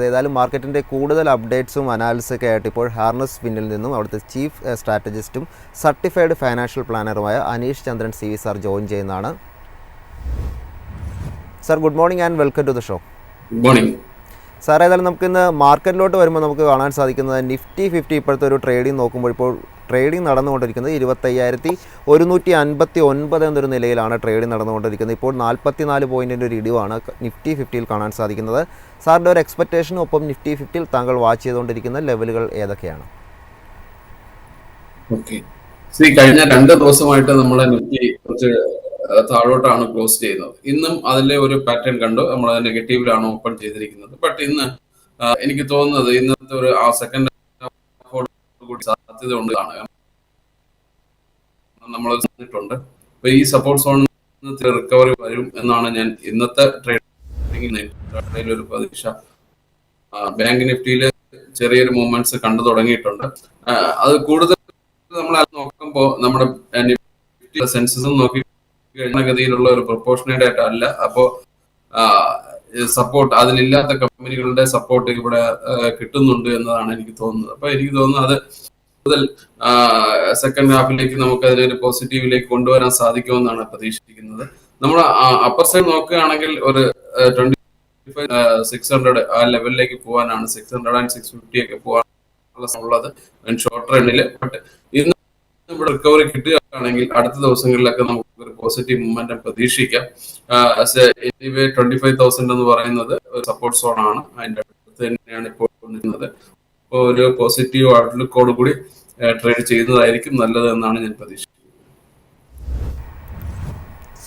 ഏതായാലും മാർക്കറ്റിൻ്റെ കൂടുതൽ അപ്ഡേറ്റ്സും അനാലിസിസൊക്കെ ആയിട്ട് ഇപ്പോൾ ഹാർനസ് ഫിന്നിൽ നിന്നും അവിടുത്തെ ചീഫ് സ്ട്രാറ്റജിസ്റ്റും സർട്ടിഫൈഡ് ഫൈനാൻഷ്യൽ പ്ലാനറുമായ Aneesh Chandran C V sir join ചെയ്യുന്നതാണ്. Sir good morning and welcome to the show. Good morning sir. ഏതായാലും നമുക്കിന്ന് മാർക്കറ്റിലോട്ട് വരുമ്പോൾ നമുക്ക് കാണാൻ സാധിക്കുന്നത് നിഫ്റ്റി 50 ഇപ്പോഴത്തെ ഒരു ട്രേഡിംഗ് നോക്കുമ്പോൾ ഇപ്പോൾ ട്രേഡിംഗ് നടന്നുകൊണ്ടിരിക്കുന്നത് 25,159 എന്നൊരു നിലയിലാണ് ട്രേഡിംഗ് നടന്നുകൊണ്ടിരിക്കുന്നത്. ഇപ്പോൾ 44 പോയിൻറ്റിൻ്റെ ഒരു ഇടിവാണ് നിഫ്റ്റി 50യിൽ കാണാൻ സാധിക്കുന്നത്. സാറിൻ്റെ ഒരു എക്സ്പെക്റ്റേഷനും ഒപ്പം നിഫ്റ്റി 50യിൽ താങ്കൾ വാച്ച് ചെയ്തുകൊണ്ടിരിക്കുന്ന ലെവലുകൾ ഏതൊക്കെയാണ്? കഴിഞ്ഞ 2 ദിവസമായിട്ട് നമ്മളെ നിഫ്റ്റി കുറച്ച് താഴോട്ടാണ് ക്ലോസ് ചെയ്യുന്നത്. ഇന്നും അതിലെ ഒരു പാറ്റേൺ കണ്ടു, നമ്മൾ നെഗറ്റീവിലാണ് ഓപ്പൺ ചെയ്തിരിക്കുന്നത്. ബട്ട് ഇന്ന് എനിക്ക് തോന്നുന്നത് ഇന്നത്തെ ഒരു സെക്കൻഡ് കൂടി സാധ്യത ഉണ്ട് നമ്മൾ പറഞ്ഞിട്ടുണ്ട്. അപ്പൊ ഈ സപ്പോർട്ട് സോൺ റിക്കവറി വരും എന്നാണ് ഞാൻ ഇന്നത്തെ ട്രേഡിംഗ് ഒരു പ്രതീക്ഷ. ബാങ്ക് നിഫ്റ്റിയിൽ ചെറിയൊരു മൂവ്മെന്റ്സ് കണ്ടു തുടങ്ങിയിട്ടുണ്ട്. അത് കൂടുതൽ നമ്മൾ നോക്കുമ്പോൾ നമ്മുടെ നിഫ്റ്റി സെൻസസും നോക്കി ഗതിയിലുള്ള ഒരു പ്രൊപ്പോർഷനേറ്റ് ആയിട്ട് അല്ല. അപ്പോ സപ്പോർട്ട് അതിലില്ലാത്ത കമ്പനികളുടെ സപ്പോർട്ട് ഇവിടെ കിട്ടുന്നുണ്ട് എന്നതാണ് എനിക്ക് തോന്നുന്നത്. അപ്പൊ എനിക്ക് തോന്നുന്നു അത് കൂടുതൽ സെക്കൻഡ് ഹാഫിലേക്ക് നമുക്ക് അതിനൊരു പോസിറ്റീവിലേക്ക് കൊണ്ടുവരാൻ സാധിക്കുമെന്നാണ് പ്രതീക്ഷിക്കുന്നത്. നമ്മൾ അപ്പർ സൈഡ് നോക്കുകയാണെങ്കിൽ ഒരു 25,600 ആ ലെവലിലേക്ക് പോകാനാണ്, 600 and 650 ഒക്കെ പോകാനുള്ളത് ഷോർട്ട് റണ്ണില്. ബട്ട് ഇന്ന് ഇവിടെ റിക്കവറി കിട്ടുകയാണെങ്കിൽ അടുത്ത ദിവസങ്ങളിലൊക്കെ നമുക്ക് ഒരു പോസിറ്റീവ് മൂവ്മെന്റ് പ്രതീക്ഷിക്കാം. 25,000 എന്ന് പറയുന്നത് ഒരു സപ്പോർട്ട് സോൺ ആണ്. അതിന്റെ അടുത്ത് തന്നെയാണ് ഇപ്പോൾ നിൽക്കുന്നത്. അപ്പോൾ ഒരു പോസിറ്റീവ് ഔട്ട്ലുക്കോട് കൂടി ട്രേഡ് ചെയ്യുന്നതായിരിക്കും നല്ലത് എന്നാണ് ഞാൻ പ്രതീക്ഷിക്കുന്നത്.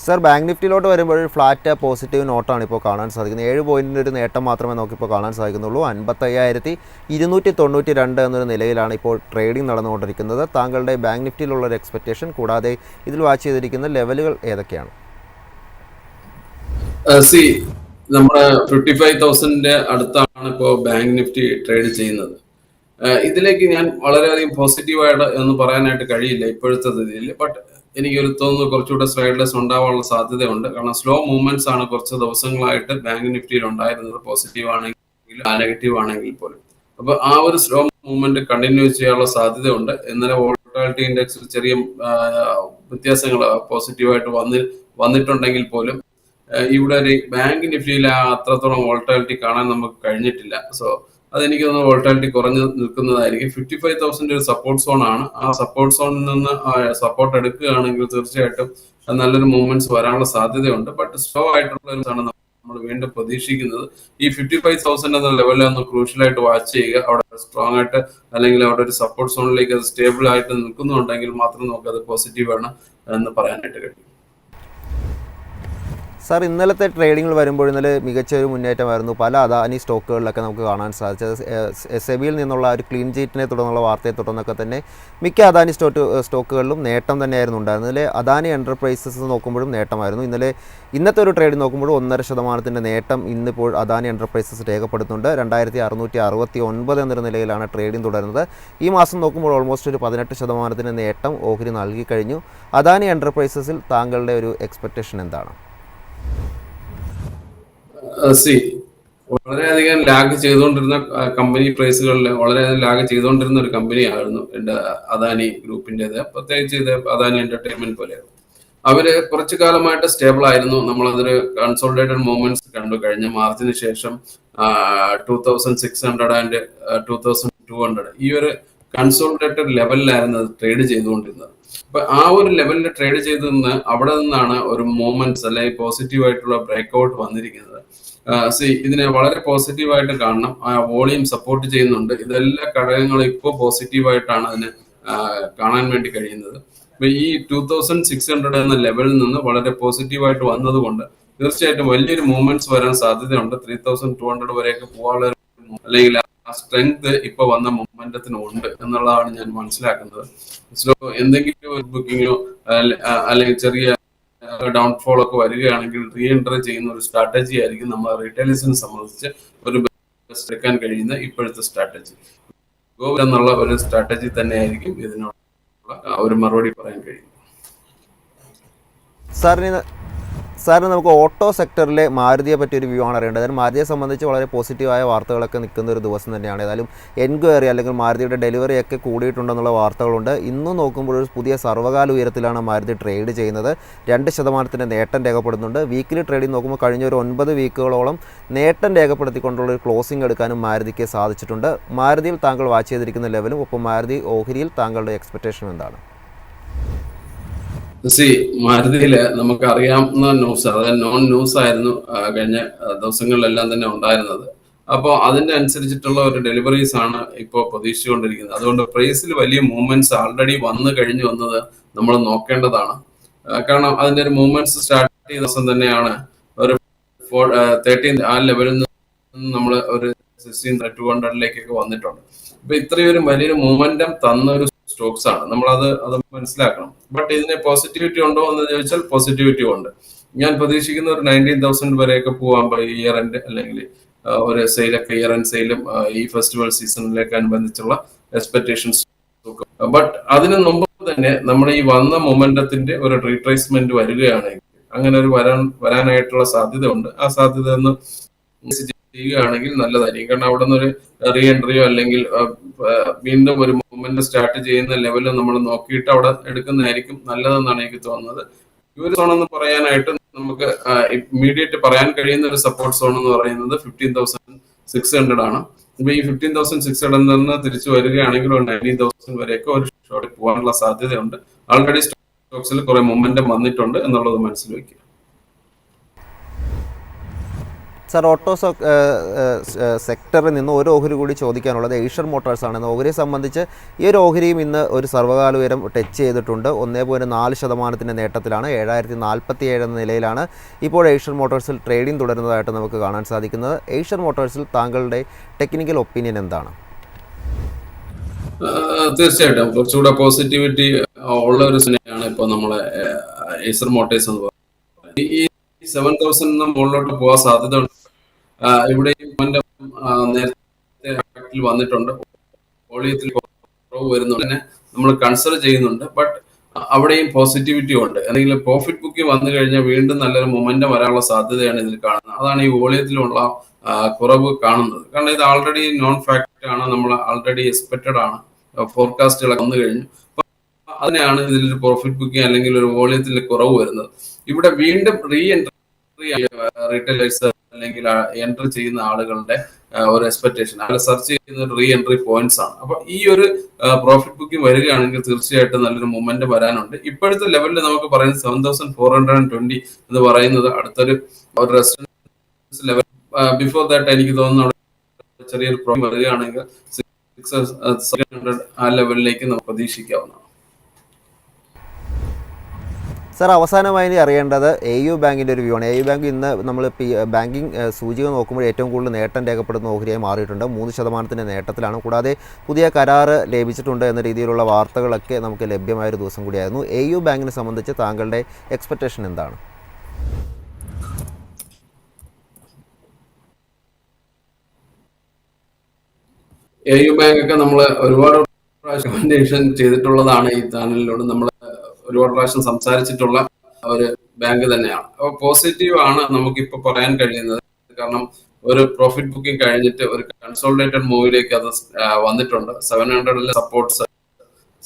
സർ, ബാങ്ക് നിഫ്റ്റിയിലോട്ട് വരുമ്പോൾ ഫ്ലാറ്റ് പോസിറ്റീവ് നോട്ടാണ് ഇപ്പോൾ കാണാൻ സാധിക്കുന്നത്. 7 പോയിൻറ്റിൻ്റെ ഒരു നേട്ടം മാത്രമേ നമുക്കിപ്പോൾ കാണാൻ സാധിക്കുന്നുള്ളൂ. 55,292 എന്നൊരു നിലയിലാണ് ഇപ്പോൾ ട്രേഡിംഗ് നടന്നുകൊണ്ടിരിക്കുന്നത്. താങ്കളുടെ ബാങ്ക് നിഫ്റ്റിയിലുള്ളൊരു എക്സ്പെക്റ്റേഷൻ, കൂടാതെ ഇതിൽ വാച്ച് ചെയ്തിരിക്കുന്ന ലെവലുകൾ ഏതൊക്കെയാണ്? നമ്മുടെ 55,000 അടുത്താണ് ഇപ്പോൾ ബാങ്ക് നിഫ്റ്റി ട്രേഡ് ചെയ്യുന്നത്. ഇതിലേക്ക് ഞാൻ വളരെയധികം പോസിറ്റീവായിട്ട് എന്ന് പറയാനായിട്ട് കഴിയില്ല ഇപ്പോഴത്തെ രീതിയിൽ. ബട്ട് എനിക്കൊരു തോന്നുന്നു കുറച്ചുകൂടെ സ്ലൈഡ്ലെസ് ഉണ്ടാവാനുള്ള സാധ്യതയുണ്ട്. കാരണം സ്ലോ മൂവ്മെന്റ്സ് ആണ് കുറച്ച് ദിവസങ്ങളായിട്ട് ബാങ്ക് നിഫ്റ്റിയിൽ ഉണ്ടായിരുന്നത്, പോസിറ്റീവ് ആണെങ്കിൽ നെഗറ്റീവ് ആണെങ്കിൽ പോലും. അപ്പൊ ആ ഒരു സ്ലോ മൂവ്മെന്റ് കണ്ടിന്യൂ ചെയ്യാനുള്ള സാധ്യതയുണ്ട്. ഇന്നലെ വോളറ്റാലിറ്റി ഇൻഡെക്സിൽ ചെറിയ വ്യത്യാസങ്ങൾ പോസിറ്റീവായിട്ട് വന്നിട്ടുണ്ടെങ്കിൽ പോലും ഇവിടെ ഒരു ബാങ്ക് നിഫ്റ്റിയിൽ അത്രത്തോളം വോളറ്റാലിറ്റി കാണാൻ നമുക്ക് കഴിഞ്ഞിട്ടില്ല. സോ അതെനിക്ക് തോന്നുന്നു വോളറ്റാലിറ്റി കുറഞ്ഞു നിൽക്കുന്നതായിരിക്കും. 55,000 ഒരു സപ്പോർട്ട് സോൺ ആണ്. ആ സപ്പോർട്ട് സോണിൽ നിന്ന് സപ്പോർട്ട് എടുക്കുകയാണെങ്കിൽ തീർച്ചയായിട്ടും നല്ലൊരു മൂവ്മെന്റ്സ് വരാനുള്ള സാധ്യതയുണ്ട്. ബട്ട് സ്ലോ ആയിട്ടുള്ള ഒരു ആണ് നമ്മൾ വീണ്ടും പ്രതീക്ഷിക്കുന്നത്. ഈ 55,000 എന്ന ലെവലിൽ ഒന്ന് ക്രൂഷ്യലായിട്ട് വാച്ച് ചെയ്യുക. അവിടെ സ്ട്രോങ് ആയിട്ട് അല്ലെങ്കിൽ അവിടെ ഒരു സപ്പോർട്ട് സോണിലേക്ക് അത് സ്റ്റേബിൾ ആയിട്ട് നിൽക്കുന്നുണ്ടെങ്കിൽ മാത്രം നമുക്കത് പോസിറ്റീവാണ് എന്ന് പറയാനായിട്ട് കഴിയും. സാർ, ഇന്നലത്തെ ട്രേഡിങ്ങിൽ വരുമ്പോൾ ഇന്നലെ മികച്ച ഒരു മുന്നേറ്റമായിരുന്നു. പല അദാനി സ്റ്റോക്കുകളിലൊക്കെ നമുക്ക് കാണാൻ സാധിച്ചത്. സെബിയിൽ നിന്നുള്ള ഒരു ക്ലീൻ ചീറ്റിനെ തുടർന്നുള്ള വാർത്തയെ തുടർന്നൊക്കെ തന്നെ മിക്ക അദാനി സ്റ്റോക്കുകളിലും നേട്ടം തന്നെയായിരുന്നു ഉണ്ടായിരുന്നത്. ഇന്നലെ അദാനി എൻ്റർപ്രൈസസ് നോക്കുമ്പോഴും നേട്ടമായിരുന്നു. ഇന്നത്തെ ഒരു ട്രേഡ് നോക്കുമ്പോൾ 1.5% നേട്ടം ഇന്നിപ്പോൾ അദാനി എൻ്റർപ്രൈസസ് രേഖപ്പെടുത്തുന്നുണ്ട്. 2,669 എന്നൊരു നിലയിലാണ് ട്രേഡിംഗ് തുടരുന്നത്. ഈ മാസം നോക്കുമ്പോൾ ഓൾമോസ്റ്റ് ഒരു 18% നേട്ടം ഓഹരി നൽകി കഴിഞ്ഞു. അദാനി എൻ്റർപ്രൈസസിൽ താങ്കളുടെ ഒരു എക്സ്പെക്റ്റേഷൻ എന്താണ്? വളരെയധികം ലാഗ് ചെയ്തുകൊണ്ടിരുന്ന കമ്പനി പ്രൈസുകളിൽ വളരെയധികം ലാഗ് ചെയ്തുകൊണ്ടിരുന്ന ഒരു കമ്പനിയായിരുന്നു എന്റെ അദാനി ഗ്രൂപ്പിൻ്റെത്. പ്രത്യേകിച്ച് ഇത് അദാനി എന്റർടൈൻമെന്റ് പോലെയാണ്. അവര് കുറച്ചു കാലമായിട്ട് സ്റ്റേബിൾ ആയിരുന്നു. നമ്മളതൊരു കൺസോളിഡേറ്റഡ് മൂവ്മെന്റ്സ് കണ്ടു. കഴിഞ്ഞ മാർച്ചിന് ശേഷം 2,600 and 2,200 ഈ ഒരു കൺസോളിഡേറ്റഡ് ലെവലിലായിരുന്നു അത് ട്രേഡ് ചെയ്തുകൊണ്ടിരുന്നത്. അപ്പൊ ആ ഒരു ലെവലിൽ ട്രേഡ് ചെയ്ത് നിന്ന് അവിടെ നിന്നാണ് ഒരു മൂവ്മെന്റ്സ് അല്ലെങ്കിൽ പോസിറ്റീവ് ആയിട്ടുള്ള ബ്രേക്ക്ഔട്ട് വന്നിരിക്കുന്നത്. ഇതിനെ വളരെ പോസിറ്റീവായിട്ട് കാണണം. വോളിയം സപ്പോർട്ട് ചെയ്യുന്നുണ്ട്. ഇതെല്ലാ ഘടകങ്ങളും ഇപ്പോൾ പോസിറ്റീവായിട്ടാണ് അതിന് കാണാൻ വേണ്ടി കഴിയുന്നത്. അപ്പൊ ഈ 2,600 എന്ന ലെവലിൽ നിന്ന് വളരെ പോസിറ്റീവായിട്ട് വന്നതുകൊണ്ട് തീർച്ചയായിട്ടും വലിയൊരു മൂവ്മെന്റ്സ് വരാൻ സാധ്യതയുണ്ട്. 3,200 വരെയൊക്കെ പോകാനുള്ള അല്ലെങ്കിൽ ആ സ്ട്രെങ്ത് ഇപ്പൊ വന്ന മൊമെന്റത്തിന് ഉണ്ട് എന്നുള്ളതാണ് ഞാൻ മനസ്സിലാക്കുന്നത്. സോ എന്തെങ്കിലും ഒരു ബുക്കിങ്ങോ അല്ലെങ്കിൽ ചെറിയ ഡൗൺഫോൾ ഒക്കെ വരികയാണെങ്കിൽ റീ എൻട്രി ചെയ്യുന്ന ഒരു സ്ട്രാറ്റജി ആയിരിക്കും നമ്മൾ റീറ്റെയിലേഴ്സിനെ സംബന്ധിച്ച് ഒരു ബെസ്റ്റ് എടുക്കാൻ കഴിയുന്ന ഇപ്പോഴത്തെ സ്ട്രാറ്റജി. ഗോ എന്നുള്ള ഒരു സ്ട്രാറ്റജി തന്നെ ആയിരിക്കും ഇതിനുള്ള ഒരു മറുപടി പറയാൻ കഴിയും. സാറിന് നമുക്ക് ഓട്ടോ സെക്ടറിലെ മാരുതിയെ പറ്റി ഒരു വ്യൂ ആണ് അറിയേണ്ടത്. അതായത് മാരുതിയെ സംബന്ധിച്ച് വളരെ പോസിറ്റീവായ വാർത്തകളൊക്കെ നിൽക്കുന്ന ഒരു ദിവസം തന്നെയാണ്. ഏതായാലും എൻക്വയറി അല്ലെങ്കിൽ മാരുതിയുടെ ഡെലിവറിയൊക്കെ കൂടിയിട്ടുണ്ടെന്നുള്ള വാർത്തകളുണ്ട്. ഇന്നും നോക്കുമ്പോൾ ഒരു പുതിയ സർവ്വകാല ഉയരത്തിലാണ് മാരുതി ട്രേഡ് ചെയ്യുന്നത്. 2% നേട്ടം രേഖപ്പെടുന്നുണ്ട്. വീക്കിലി ട്രേഡിംഗ് നോക്കുമ്പോൾ കഴിഞ്ഞ ഒരു 9 വീക്കുകളോളം നേട്ടം രേഖപ്പെടുത്തിക്കൊണ്ടുള്ള ഒരു ക്ലോസിംഗ് എടുക്കാനും മാരുതിക്ക് സാധിച്ചിട്ടുണ്ട്. മാരുതിയിൽ താങ്കൾ വാച്ച് ചെയ്തിരിക്കുന്ന ലെവലും ഒപ്പം മാരുതി ഓഹരിയിൽ താങ്കളുടെ എക്സ്പെക്റ്റേഷൻ എന്താണ്? മാരുതിയില് നമുക്ക് അറിയാവുന്ന ന്യൂസ്, അതായത് നോൺ ന്യൂസ് ആയിരുന്നു കഴിഞ്ഞ ദിവസങ്ങളിലെല്ലാം തന്നെ ഉണ്ടായിരുന്നത്. അപ്പോൾ അതിന്റെ അനുസരിച്ചിട്ടുള്ള ഒരു ഡെലിവറീസ് ആണ് ഇപ്പോൾ പ്രതീക്ഷിച്ചുകൊണ്ടിരിക്കുന്നത്. അതുകൊണ്ട് പ്രൈസിൽ വലിയ മൂവ്മെന്റ്സ് ആൾറെഡി വന്നു കഴിഞ്ഞു വന്നത് നമ്മൾ നോക്കേണ്ടതാണ്. കാരണം അതിന്റെ ഒരു മൂവ്മെന്റ്സ് സ്റ്റാർട്ട് ചെയ്ത ദിവസം തന്നെയാണ് ഒരു 13 ആ ലെവലിൽ നിന്ന് നമ്മൾ ഒരു 16,200 വന്നിട്ടുണ്ട്. ഇപ്പൊ ഇത്രയൊരു വലിയൊരു മൂവ്മെന്റം തന്ന ഒരു സ്റ്റോക്സ് ആണ്. നമ്മളത് മനസ്സിലാക്കണം. ബട്ട് ഇതിന് പോസിറ്റിവിറ്റി ഉണ്ടോ എന്ന് ചോദിച്ചാൽ പോസിറ്റിവിറ്റി ഉണ്ട്. ഞാൻ പ്രതീക്ഷിക്കുന്ന ഒരു 19,000 വരെയൊക്കെ പോകാൻ ഇയർ എൻഡ് അല്ലെങ്കിൽ ഒരു സെയിലൊക്കെ ഇയർ എൻഡ് സെയിലും ഈ ഫെസ്റ്റിവൽ സീസണിലേക്ക് അനുബന്ധിച്ചുള്ള എക്സ്പെക്ടേഷൻസ്. ബട്ട് അതിന് മുമ്പ് തന്നെ നമ്മൾ ഈ വന്ന മൊമെന്റത്തിന്റെ ഒരു റീട്രേസ്മെന്റ് വരികയാണെങ്കിൽ അങ്ങനെ ഒരു വരാനായിട്ടുള്ള സാധ്യത ഉണ്ട്. ആ സാധ്യത ഒന്ന് ചെയ്യുകയാണെങ്കിൽ നല്ലതായിരിക്കും. കാരണം അവിടെ നിന്ന് ഒരു റീ എൻട്രിയോ അല്ലെങ്കിൽ വീണ്ടും ഒരു മൂവ്മെന്റ് സ്റ്റാർട്ട് ചെയ്യുന്ന ലെവലിൽ നമ്മൾ നോക്കിയിട്ട് അവിടെ എടുക്കുന്നതായിരിക്കും നല്ലതെന്നാണ് എനിക്ക് തോന്നുന്നത്. ഈ ഒരു സോൺ എന്ന് പറയാനായിട്ട് നമുക്ക് ഇമ്മീഡിയറ്റ് പറയാൻ കഴിയുന്ന ഒരു സപ്പോർട്ട് സോൺ എന്ന് പറയുന്നത് 15,600 ആണ്. ഇപ്പൊ ഈ 15,600 നിന്ന് തിരിച്ചു വരികയാണെങ്കിൽ ഒരു 19,000 വരെയൊക്കെ ഒരു ഷോർട്ട് പോകാനുള്ള സാധ്യതയുണ്ട്. ആൾറെഡി സ്റ്റോക്സിൽ കുറെ മൊമെന്റം വന്നിട്ടുണ്ട് എന്നുള്ളത് മനസ്സിൽ വയ്ക്കുക. സാർ, ഓട്ടോ സെക്ടറിൽ നിന്ന് ഒരു ഓഹരി കൂടി ചോദിക്കാനുള്ളത് ഏഷ്യർ മോട്ടോഴ്സ് ആണ്. ഓഹരിയെ സംബന്ധിച്ച് ഈ ഒരു ഓഹരിയും ഇന്ന് ഒരു സർവ്വകാല ഉയരം ടച്ച് ചെയ്തിട്ടുണ്ട്. 1.4% നേട്ടത്തിലാണ്. 7,047 എന്ന നിലയിലാണ് ഇപ്പോൾ ഏഷ്യർ മോട്ടോഴ്സിൽ ട്രേഡിംഗ് തുടരുന്നതായിട്ട് നമുക്ക് കാണാൻ സാധിക്കുന്നത്. ഏഷ്യർ മോട്ടോഴ്സിൽ താങ്കളുടെ ടെക്നിക്കൽ ഒപ്പീനിയൻ എന്താണ്? തീർച്ചയായിട്ടും കുറച്ചുകൂടെ പോസിറ്റിവിറ്റി ഉള്ള ഒരു സിനിമയാണ് ഇപ്പോൾ നമ്മളെ ഏഷ്യർ മോട്ടോഴ്സ് എന്ന് പറയുന്നത്. ഈ 7,000 മുകളിലോട്ട് പോകാൻ സാധ്യത ഉണ്ട്. ഇവിടെയും നേരത്തെ വന്നിട്ടുണ്ട്. വോളിയത്തിൽ കുറവ് വരുന്നുണ്ട്, തന്നെ നമ്മൾ കൺസിഡർ ചെയ്യുന്നുണ്ട്. ബട്ട് അവിടെയും പോസിറ്റിവിറ്റി ഉണ്ട്. എന്തെങ്കിലും പ്രോഫിറ്റ് ബുക്കിംഗ് വന്നു കഴിഞ്ഞാൽ വീണ്ടും നല്ലൊരു മൊമെന്റം വരാനുള്ള സാധ്യതയാണ് ഇതിൽ കാണുന്നത്. അതാണ് ഈ വോളിയത്തിലുള്ള കുറവ് കാണുന്നത്. കാരണം ഇത് ആൾറെഡി നോൺ ഫാക്ട് ആണ്, നമ്മൾ ആൾറെഡി എക്സ്പെക്റ്റഡ് ആണ്, ഫോർകാസ്റ്റുകളൊക്കെ വന്നു കഴിഞ്ഞു. അതിനെയാണ് ഇതിലൊരു പ്രോഫിറ്റ് ബുക്കിംഗ് അല്ലെങ്കിൽ ഒരു വോളിയത്തിൽ കുറവ് വരുന്നത്. ഇവിടെ വീണ്ടും റീ എൻട്രി റീറ്റെയിലേഴ്സ് അല്ലെങ്കിൽ എൻട്രി ചെയ്യുന്ന ആളുകളുടെ ഒരു എക്സ്പെക്ടേഷൻ, അല്ല സെർച്ച് ചെയ്യുന്ന ഒരു റീ എൻട്രി പോയിന്റ്സ് ആണ്. അപ്പൊ ഈ ഒരു പ്രോഫിറ്റ് ബുക്കിംഗ് വരികയാണെങ്കിൽ തീർച്ചയായിട്ടും നല്ലൊരു മൊമെന്റ് വരാനുണ്ട്. ഇപ്പോഴത്തെ ലെവലിൽ നമുക്ക് പറയുന്നത് 7,420 എന്ന് പറയുന്നത് അടുത്തൊരു റെസിസ്റ്റൻസ് ലെവൽ. ബിഫോർ ദാറ്റ് എനിക്ക് തോന്നുന്നു ചെറിയൊരു പ്രോബ്ലം വരികയാണെങ്കിൽ 600 ആ ലെവലിലേക്ക് നമുക്ക് പ്രതീക്ഷിക്കാവുന്നതാണ്. സാർ, അവസാനമായി അറിയേണ്ടത് AU ബാങ്കിൻ്റെ ഒരു വ്യൂ ആണ്. AU ബാങ്ക് ഇന്ന് നമ്മൾ ബാങ്കിങ് സൂചിക നോക്കുമ്പോൾ ഏറ്റവും കൂടുതൽ നേട്ടം രേഖപ്പെടുന്ന ഓഹരിയായി മാറിയിട്ടുണ്ട്. 3% നേട്ടത്തിലാണ്. കൂടാതെ പുതിയ കരാറ് ലഭിച്ചിട്ടുണ്ട് എന്ന രീതിയിലുള്ള വാർത്തകളൊക്കെ നമുക്ക് ലഭ്യമായൊരു ദിവസം കൂടിയായിരുന്നു. AU ബാങ്കിനെ സംബന്ധിച്ച് താങ്കളുടെ എക്സ്പെക്റ്റേഷൻ എന്താണ്? AU ബാങ്ക് ഒക്കെ നമ്മൾ ഒരുപാട് റെക്കമെൻഡേഷൻ ചെയ്തിട്ടുള്ളതാണ്. ഈ ചാനലിലൂടെ നമ്മൾ ഒരുപാട് പ്രാവശ്യം സംസാരിച്ചിട്ടുള്ള ഒരു ബാങ്ക് തന്നെയാണ്. അപ്പോൾ പോസിറ്റീവ് ആണ് നമുക്കിപ്പോൾ പറയാൻ കഴിയുന്നത്. കാരണം ഒരു പ്രോഫിറ്റ് ബുക്കിംഗ് കഴിഞ്ഞിട്ട് ഒരു കൺസോളിഡേറ്റഡ് മൂവിലേക്ക് അത് വന്നിട്ടുണ്ട്. 700 സപ്പോർട്ട്സ്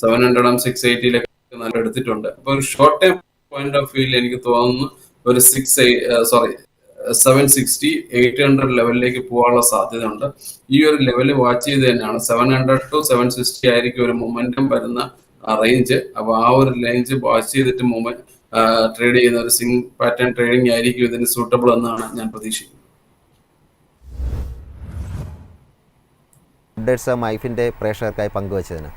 700 680 നല്ല എടുത്തിട്ടുണ്ട്. അപ്പൊ ഒരു ഷോർട്ട് ടൈം പോയിന്റ് ഓഫ് വ്യൂവിൽ എനിക്ക് തോന്നുന്നു ഒരു 760 800 ലെവലിലേക്ക് പോകാനുള്ള സാധ്യത ഉണ്ട്. ഈ ഒരു ലെവല് വാച്ച് ചെയ്ത് തന്നെയാണ് 700 to 760 ആയിരിക്കും ഒരു മൊമെന്റം വരുന്ന റേഞ്ച്. അപ്പൊ ആ ഒരു റേഞ്ച് വാച്ച് ചെയ്തിട്ട് ട്രേഡ് ചെയ്യുന്ന ഒരു സിംഗ് പാറ്റേൺ ട്രേഡിംഗ് ആയിരിക്കും ഇതിന് സൂട്ടബിൾ എന്നാണ് ഞാൻ പ്രതീക്ഷിക്കുന്നത്. അപ്ഡേറ്റ്സ് മൈഫിൻ്റെ പ്രേക്ഷകർക്കായി പങ്കുവച്ചതിന്